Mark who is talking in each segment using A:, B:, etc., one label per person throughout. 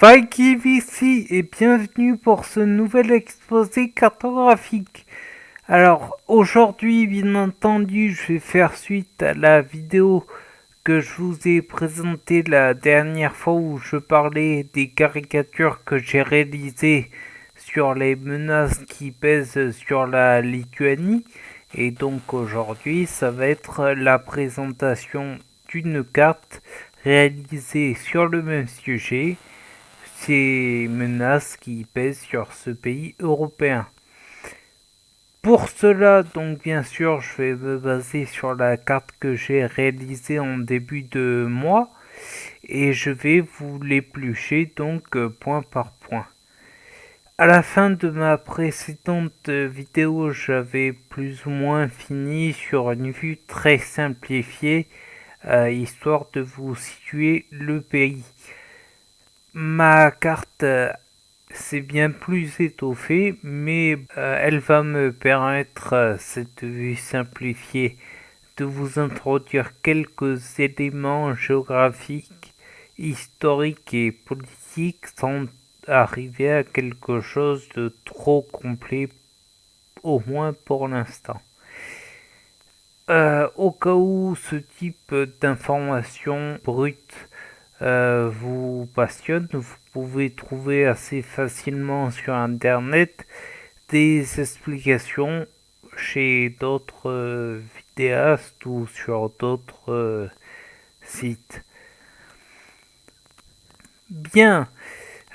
A: Vaguiv ici et bienvenue pour ce nouvel exposé cartographique. Alors aujourd'hui, bien entendu, je vais faire suite à la vidéo que je vous ai présentée la dernière fois où je parlais des caricatures que j'ai réalisées sur les menaces qui pèsent sur la Lituanie. Et donc aujourd'hui, ça va être la présentation d'une carte réalisée sur le même sujet, ces menaces qui pèsent sur ce pays européen. Pour cela, donc bien sûr, je vais me baser sur la carte que j'ai réalisée en début de mois et je vais vous l'éplucher donc point par point. À la fin de ma précédente vidéo, j'avais plus ou moins fini sur une vue très simplifiée, histoire de vous situer le pays. Ma carte c'est bien plus étoffé, mais elle va me permettre, cette vue simplifiée, de vous introduire quelques éléments géographiques, historiques et politiques sans arriver à quelque chose de trop complet, au moins pour l'instant. Au cas où ce type d'information brute vous passionne, vous pouvez trouver assez facilement sur internet des explications chez d'autres vidéastes ou sur d'autres sites. Bien,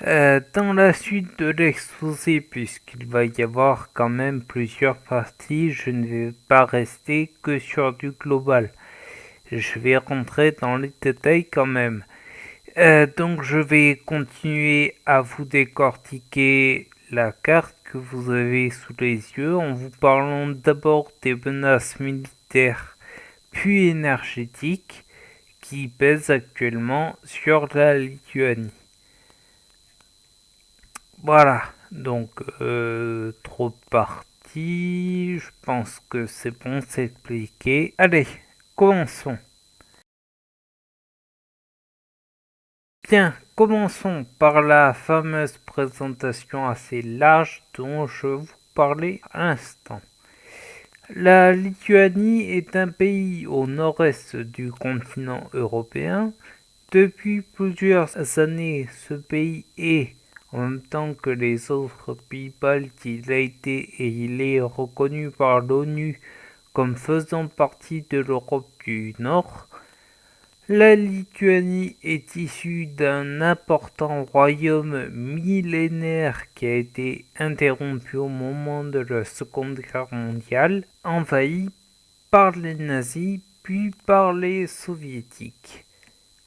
A: dans la suite de l'exposé, puisqu'il va y avoir quand même plusieurs parties, je ne vais pas rester que sur du global. Je vais rentrer dans les détails quand même. Donc je vais continuer à vous décortiquer la carte que vous avez sous les yeux en vous parlant d'abord des menaces militaires puis énergétiques qui pèsent actuellement sur la Lituanie. Voilà, donc trop de parties, je pense que c'est bon, c'est expliqué. Allez, commençons. Bien, commençons par la fameuse présentation assez large dont je vous parlais à l'instant. La Lituanie est un pays au nord-est du continent européen. Depuis plusieurs années, ce pays est, en même temps que les autres pays baltes, il a été et il est reconnu par l'ONU comme faisant partie de l'Europe du Nord. La Lituanie est issue d'un important royaume millénaire qui a été interrompu au moment de la Seconde Guerre mondiale, envahi par les nazis puis par les soviétiques.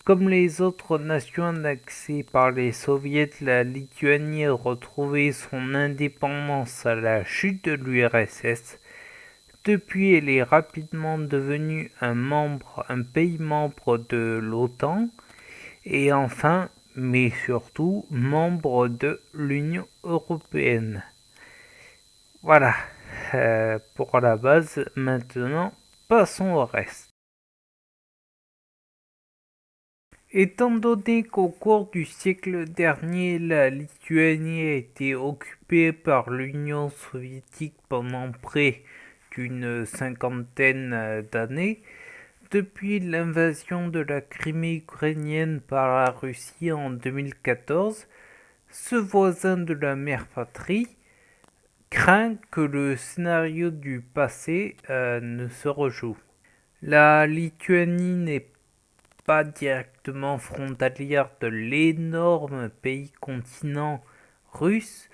A: Comme les autres nations annexées par les soviets, la Lituanie a retrouvé son indépendance à la chute de l'URSS. Depuis, elle est rapidement devenue un pays membre de l'OTAN et enfin, mais surtout, membre de l'Union européenne. Voilà, pour la base. Maintenant, passons au reste. Étant donné qu'au cours du siècle dernier, la Lituanie a été occupée par l'Union soviétique pendant près d'une cinquantaine d'années, depuis l'invasion de la Crimée ukrainienne par la Russie en 2014, ce voisin de la mère patrie craint que le scénario du passé ne se rejoue. La Lituanie n'est pas directement frontalière de l'énorme pays-continent russe,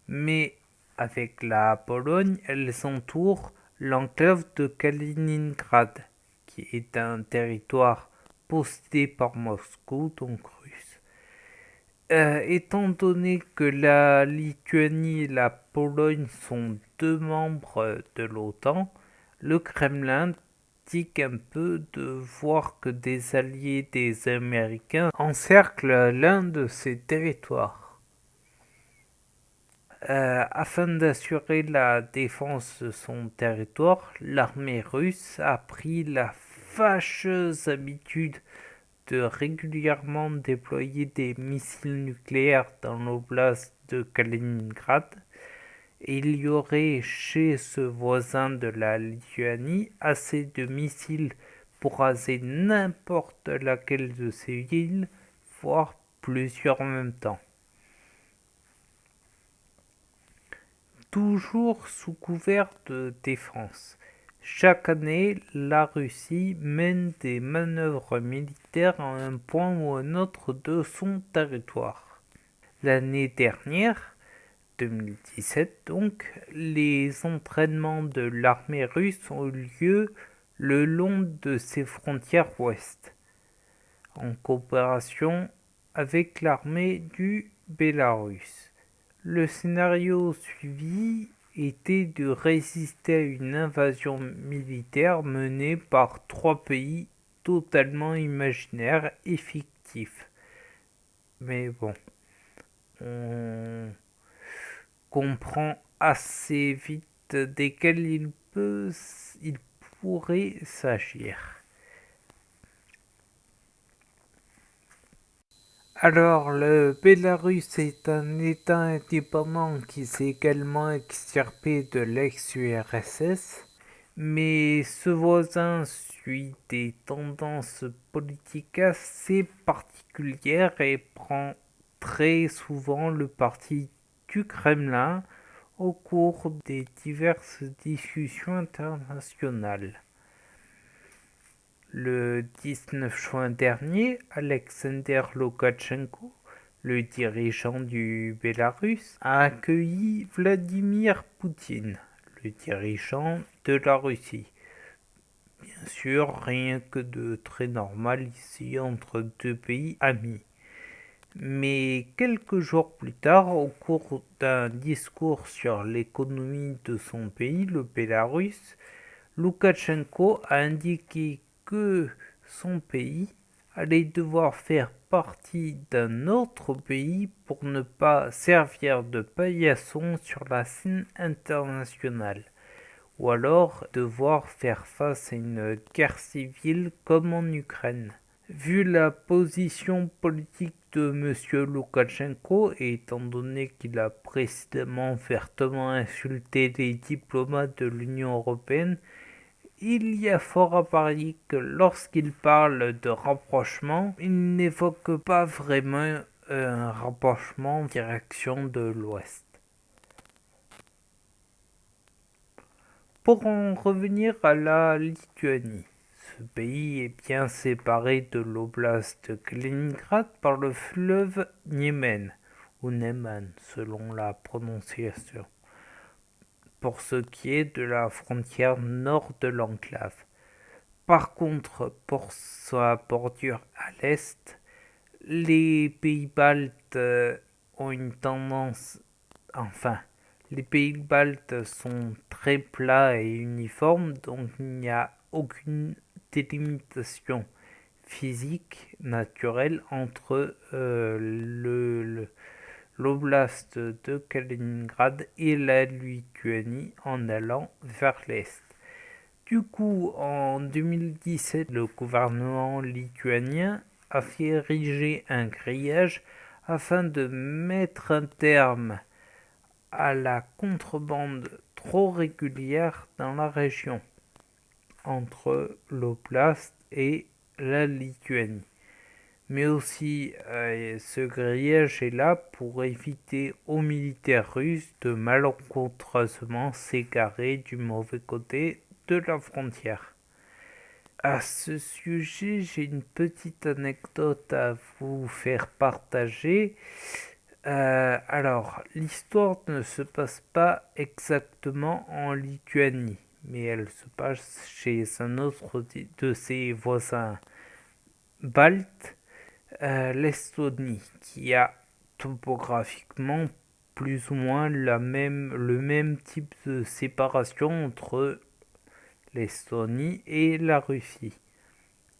A: mais avec la Pologne, elle entoure l'enclave de Kaliningrad, qui est un territoire possédé par Moscou, donc russe. Étant donné que la Lituanie et la Pologne sont deux membres de l'OTAN, le Kremlin tique un peu de voir que des alliés des Américains encerclent l'un de ces territoires. Afin d'assurer la défense de son territoire, l'armée russe a pris la fâcheuse habitude de régulièrement déployer des missiles nucléaires dans l'oblast de Kaliningrad, et il y aurait chez ce voisin de la Lituanie assez de missiles pour raser n'importe laquelle de ces villes, voire plusieurs en même temps. Toujours sous couvert de défense, chaque année, la Russie mène des manœuvres militaires à un point ou un autre de son territoire. L'année dernière, 2017 donc, les entraînements de l'armée russe ont eu lieu le long de ses frontières ouest, en coopération avec l'armée du Bélarus. Le scénario suivi était de résister à une invasion militaire menée par 3 pays totalement imaginaires et fictifs. Mais bon, on comprend assez vite desquels il pourrait s'agir. Alors, le Bélarus est un État indépendant qui s'est également extirpé de l'ex-URSS, mais ce voisin suit des tendances politiques assez particulières et prend très souvent le parti du Kremlin au cours des diverses discussions internationales. Le 19 juin dernier, Alexander Loukachenko, le dirigeant du Bélarus, a accueilli Vladimir Poutine, le dirigeant de la Russie. Bien sûr, rien que de très normal ici entre deux pays amis. Mais quelques jours plus tard, au cours d'un discours sur l'économie de son pays, le Bélarus, Loukachenko a indiqué que son pays allait devoir faire partie d'un autre pays pour ne pas servir de paillasson sur la scène internationale, ou alors devoir faire face à une guerre civile comme en Ukraine. Vu la position politique de M. Loukachenko, et étant donné qu'il a précédemment vertement insulté les diplomates de l'Union européenne, il y a fort à parier que lorsqu'il parle de rapprochement, il n'évoque pas vraiment un rapprochement en direction de l'Ouest. Pour en revenir à la Lituanie, ce pays est bien séparé de l'oblast de Kaliningrad par le fleuve Niemen, ou Neman selon la prononciation, pour ce qui est de la frontière nord de l'enclave. Par contre, pour sa bordure à l'est, les pays baltes ont une tendance, enfin, les pays baltes sont très plats et uniformes, donc il n'y a aucune délimitation physique naturelle entre l'oblast de Kaliningrad et la Lituanie en allant vers l'est. Du coup, en 2017, le gouvernement lituanien a fait ériger un grillage afin de mettre un terme à la contrebande trop régulière dans la région entre l'oblast et la Lituanie. Mais aussi, ce grillage est là pour éviter aux militaires russes de malencontreusement s'égarer du mauvais côté de la frontière. À ce sujet, j'ai une petite anecdote à vous faire partager. Alors, l'histoire ne se passe pas exactement en Lituanie, mais elle se passe chez un autre de ses voisins baltes, l'Estonie, qui a topographiquement plus ou moins le même type de séparation entre l'Estonie et la Russie.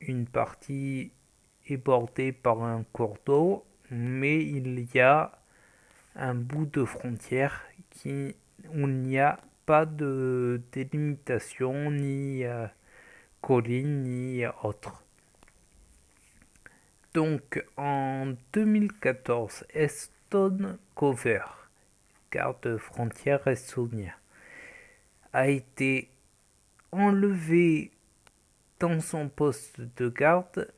A: Une partie est bordée par un cours d'eau, mais il y a un bout de frontière où il n'y a pas de délimitation, ni colline, ni autre. Donc en 2014, Eston Cover, garde-frontière estonien, a été enlevé dans son poste de garde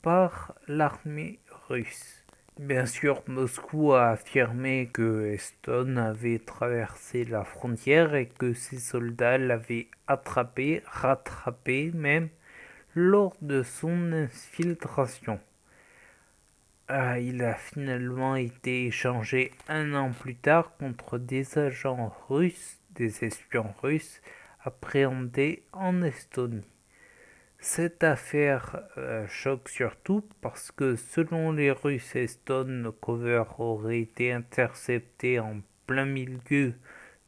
A: par l'armée russe. Bien sûr, Moscou a affirmé que Eston avait traversé la frontière et que ses soldats l'avaient attrapé, rattrapé même, lors de son infiltration. Il a finalement été échangé un an plus tard contre des agents russes, des espions russes, appréhendés en Estonie. Cette affaire choque surtout parce que selon les Russes, Eston Cover aurait été intercepté en plein milieu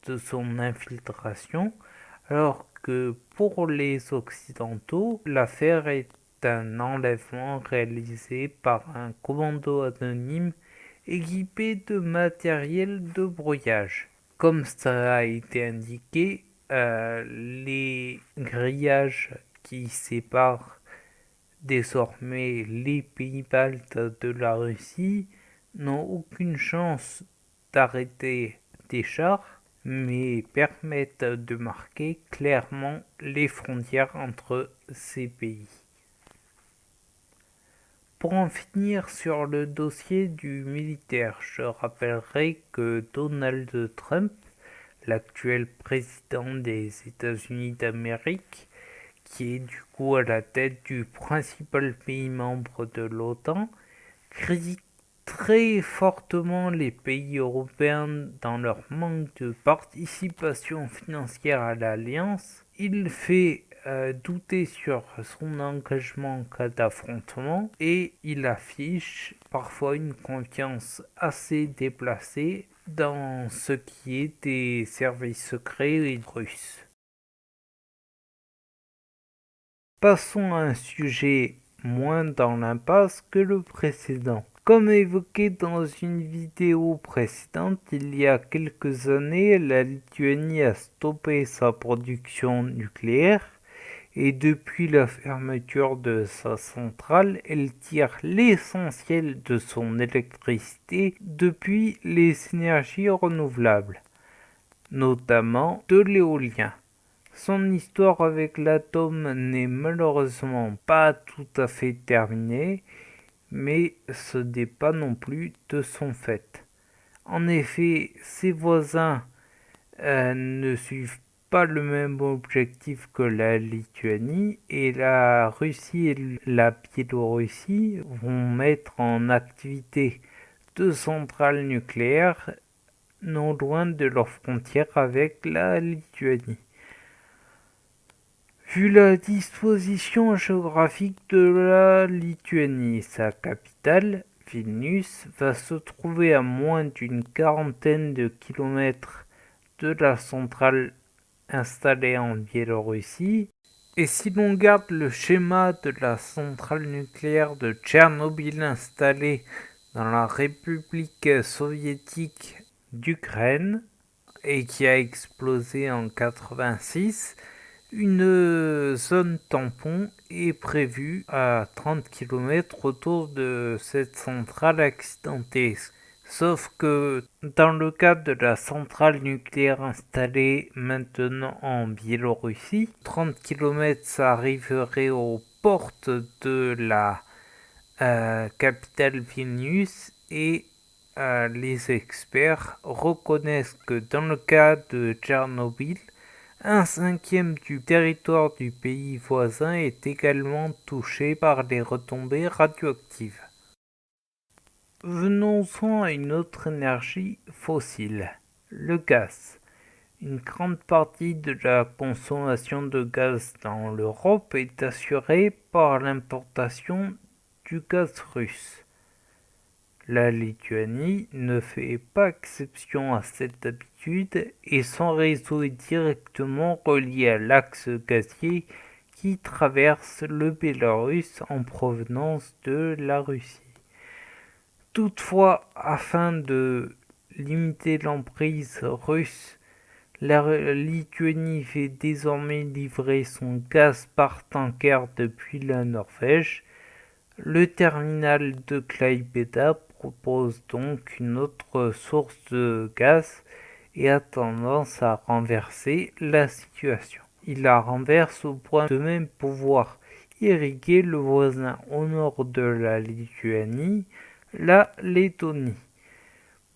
A: de son infiltration, alors que pour les Occidentaux, l'affaire est un enlèvement réalisé par un commando anonyme équipé de matériel de brouillage. Comme ça a été indiqué, les grillages qui séparent désormais les pays baltes de la Russie n'ont aucune chance d'arrêter des chars, mais permettent de marquer clairement les frontières entre ces pays. Pour en finir sur le dossier du militaire, je rappellerai que Donald Trump, l'actuel président des États-Unis d'Amérique, qui est du coup à la tête du principal pays membre de l'OTAN, critique très fortement les pays européens dans leur manque de participation financière à l'Alliance. Il fait douter sur son engagement en cas d'affrontement et il affiche parfois une confiance assez déplacée dans ce qui est des services secrets russes. Passons à un sujet moins dans l'impasse que le précédent. Comme évoqué dans une vidéo précédente, il y a quelques années, la Lituanie a stoppé sa production nucléaire et depuis la fermeture de sa centrale, elle tire l'essentiel de son électricité depuis les énergies renouvelables, notamment de l'éolien. Son histoire avec l'atome n'est malheureusement pas tout à fait terminée, mais ce n'est pas non plus de son fait. En effet, ses voisins ne suivent pas le même objectif que la Lituanie et la Russie et la Biélorussie vont mettre en activité deux centrales nucléaires non loin de leur frontière avec la Lituanie. Vu la disposition géographique de la Lituanie, sa capitale, Vilnius, va se trouver à moins d'une quarantaine de kilomètres de la centrale installée en Biélorussie. Et si l'on garde le schéma de la centrale nucléaire de Tchernobyl installée dans la République soviétique d'Ukraine et qui a explosé en 1986, une zone tampon est prévue à 30 km autour de cette centrale accidentée. Sauf que dans le cas de la centrale nucléaire installée maintenant en Biélorussie, 30 km ça arriverait aux portes de la capitale Vilnius et les experts reconnaissent que dans le cas de Tchernobyl, un cinquième du territoire du pays voisin est également touché par les retombées radioactives. Venons-en à une autre énergie fossile, le gaz. Une grande partie de la consommation de gaz dans l'Europe est assurée par l'importation du gaz russe. La Lituanie ne fait pas exception à cette habitude et son réseau est directement relié à l'axe gazier qui traverse le Bélarus en provenance de la Russie. Toutefois, afin de limiter l'emprise russe, la Lituanie fait désormais livrer son gaz par tanker depuis la Norvège, Le terminal de Klaipėda propose donc une autre source de gaz et a tendance à renverser la situation. Il la renverse au point de même pouvoir irriguer le voisin au nord de la Lituanie, la Lettonie.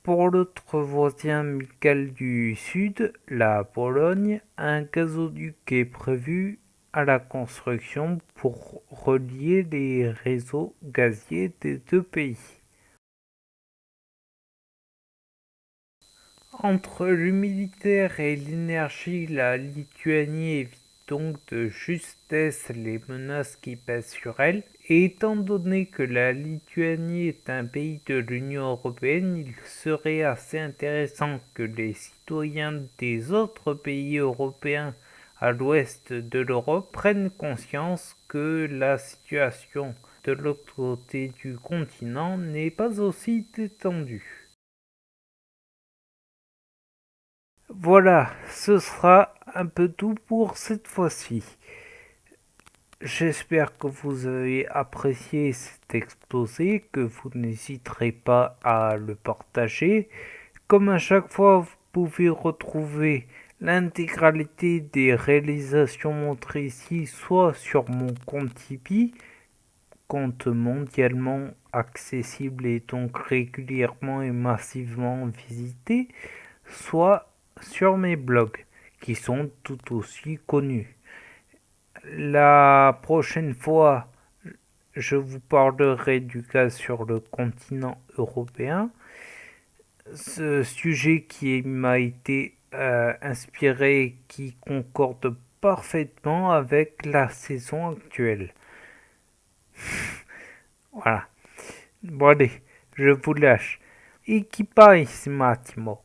A: Pour l'autre voisin amical du sud, la Pologne, un gazoduc est prévu à la construction pour relier les réseaux gaziers des deux pays. Entre le militaire et l'énergie, la Lituanie évite donc de justesse les menaces qui pèsent sur elle, et étant donné que la Lituanie est un pays de l'Union européenne, il serait assez intéressant que les citoyens des autres pays européens à l'ouest de l'Europe prennent conscience que la situation de l'autre côté du continent n'est pas aussi détendue. Voilà, ce sera un peu tout pour cette fois-ci. J'espère que vous avez apprécié cet exposé, que vous n'hésiterez pas à le partager. Comme à chaque fois, vous pouvez retrouver l'intégralité des réalisations montrées ici, soit sur mon compte Tipeee, compte mondialement accessible et donc régulièrement et massivement visité, soit sur mes blogs, qui sont tout aussi connus. La prochaine fois, je vous parlerai du gaz sur le continent européen, ce sujet qui m'a été inspiré, qui concorde parfaitement avec la saison actuelle. Voilà. Bon allez, je vous lâche. Equipa Massimo.